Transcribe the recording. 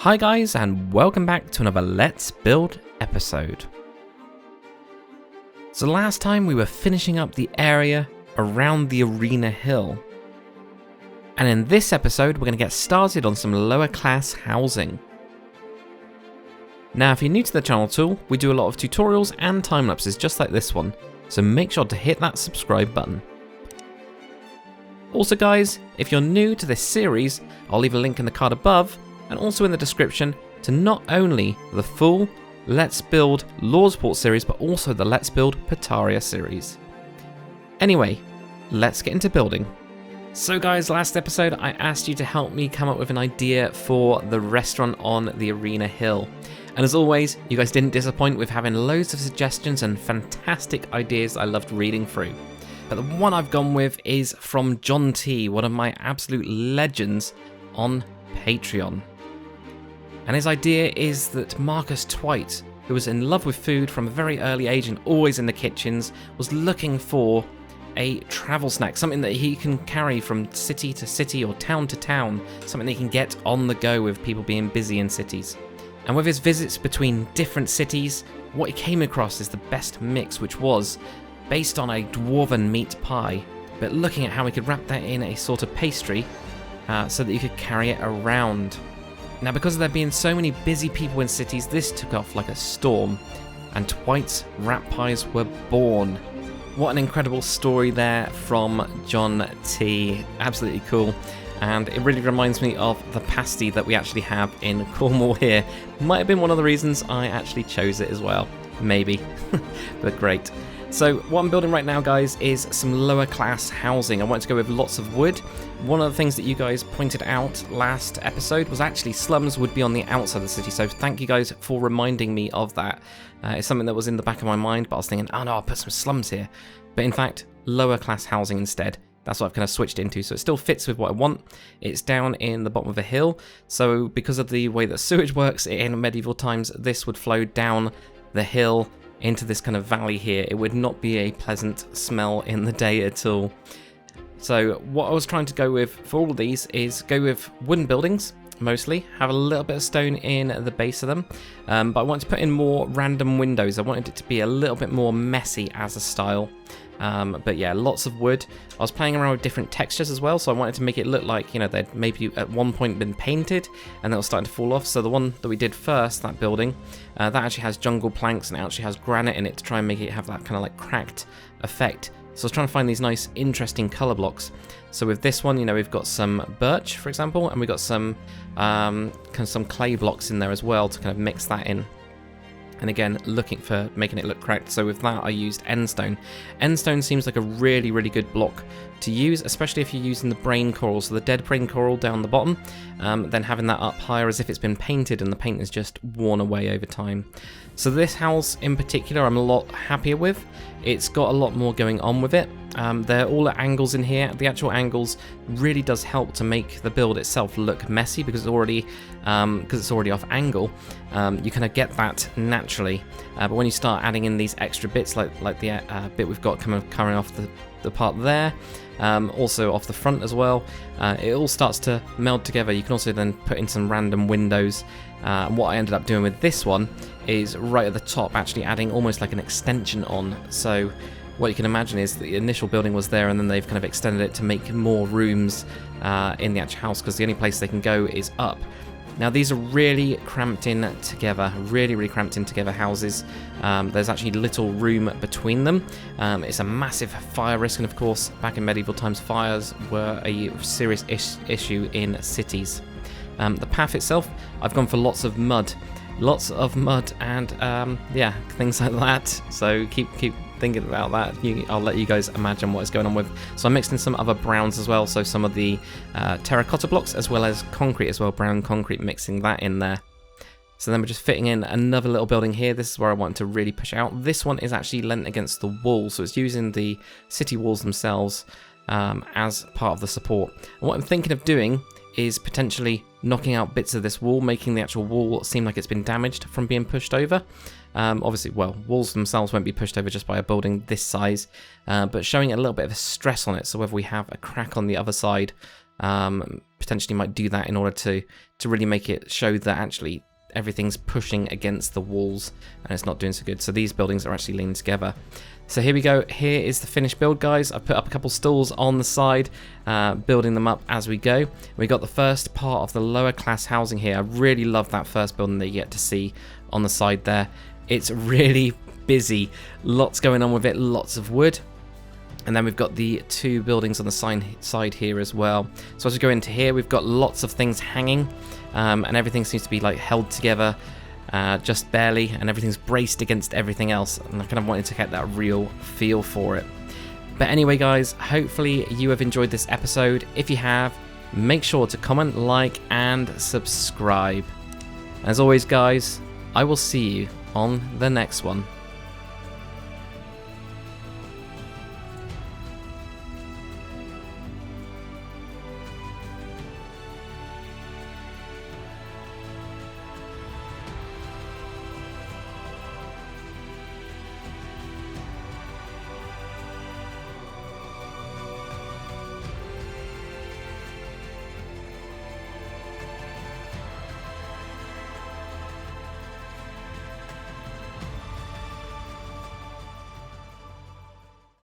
Hi guys, and welcome back to another Let's Build episode. So last time we were finishing up the area around the arena hill. And in this episode we're going to get started on some lower class housing. Now if you're new to the channel at all, we do a lot of tutorials and time lapses just like this one, so make sure to hit that subscribe button. Also guys, if you're new to this series, I'll leave a link in the card above and also in the description to not only the full Let's Build Lordsport series, but also the Let's Build Pataria series. Anyway, let's get into building. So guys, last episode I asked you to help me come up with an idea for the restaurant on the arena hill. And as always, you guys didn't disappoint with having loads of suggestions and fantastic ideas I loved reading through. But the one I've gone with is from John T, one of my absolute legends on Patreon. And his idea is that Marcus Twight, who was in love with food from a very early age and always in the kitchens, was looking for a travel snack, something that he can carry from city to city or town to town, something that he can get on the go with people being busy in cities. And with his visits between different cities, what he came across is the best mix, which was based on a dwarven meat pie, but looking at how we could wrap that in a sort of pastry so that you could carry it around. Now because of there being so many busy people in cities, this took off like a storm, and Twight's wrap pies were born. What an incredible story there from John T. Absolutely cool. And it really reminds me of the pasty that we actually have in Cornwall here. Might have been one of the reasons I actually chose it as well. Maybe. But great. So what I'm building right now, guys, is some lower class housing. I wanted to go with lots of wood. One of the things that you guys pointed out last episode was actually slums would be on the outside of the city. So thank you guys for reminding me of that. It's something that was in the back of my mind, but I was thinking, oh no, I'll put some slums here. But in fact, lower class housing instead. That's what I've kind of switched into, so it still fits with what I want. It's down in the bottom of a hill, so because of the way that sewage works in medieval times, this would flow down the hill into this kind of valley here. It would not be a pleasant smell in the day at all. So what I was trying to go with for all of these is go with wooden buildings, mostly. Have a little bit of stone in the base of them, but I wanted to put in more random windows. I wanted it to be a little bit more messy as a style. But yeah, lots of wood. I was playing around with different textures as well, so I wanted to make it look like, you know, they'd maybe at one point been painted and they were starting to fall off. So the one that we did first, that building, that actually has jungle planks and it actually has granite in it to try and make it have that kind of like cracked effect. So I was trying to find these nice, interesting color blocks. So with this one, you know, we've got some birch, for example, and we've got some kind of some clay blocks in there as well to kind of mix that in. And again, looking for making it look correct. So with that, I used endstone. Endstone seems like a really, really good block to use, especially if you're using the brain coral. So the dead brain coral down the bottom, then having that up higher as if it's been painted and the paint is just worn away over time. So this house in particular, I'm a lot happier with. It's got a lot more going on with it. They're all at angles in here. The actual angles really does help to make the build itself look messy because it's already off angle. You kind of get that naturally, but when you start adding in these extra bits, like the bit we've got coming off the part there, also off the front as well, it all starts to meld together. You can also then put in some random windows. And what I ended up doing with this one is right at the top, actually adding almost like an extension on. So what you can imagine is the initial building was there and then they've kind of extended it to make more rooms in the actual house, because the only place they can go is up. Now these are really cramped in together, really cramped in together houses. There's actually little room between them. It's a massive fire risk, and of course back in medieval times fires were a serious issue in cities. The path itself, I've gone for lots of mud and yeah, things like that. So keep thinking about that. I'll let you guys imagine what is going on with. So I mixed in some other browns as well, so some of the terracotta blocks as well as concrete as well, brown concrete, mixing that in there. So then we're just fitting in another little building here. This is where I want to really push out. This one is actually leant against the wall, so it's using the city walls themselves as part of the support. And what I'm thinking of doing is potentially knocking out bits of this wall, making the actual wall seem like it's been damaged from being pushed over. Obviously, well, walls themselves won't be pushed over just by a building this size, but showing a little bit of a stress on it. So whether we have a crack on the other side, potentially might do that in order to really make it show that actually everything's pushing against the walls and it's not doing so good. So these buildings are actually leaning together. So here we go. Here is the finished build, guys. I've put up a couple stalls on the side, building them up as we go. We got the first part of the lower class housing here. I really love that first building that you get to see on the side there. It's really busy. Lots going on with it, lots of wood. And then we've got the two buildings on the side here as well. So as we go into here, we've got lots of things hanging, and everything seems to be like held together just barely, and everything's braced against everything else. And I kind of wanted to get that real feel for it. But anyway, guys, hopefully you have enjoyed this episode. If you have, make sure to comment, like, and subscribe. As always, guys, I will see you on the next one.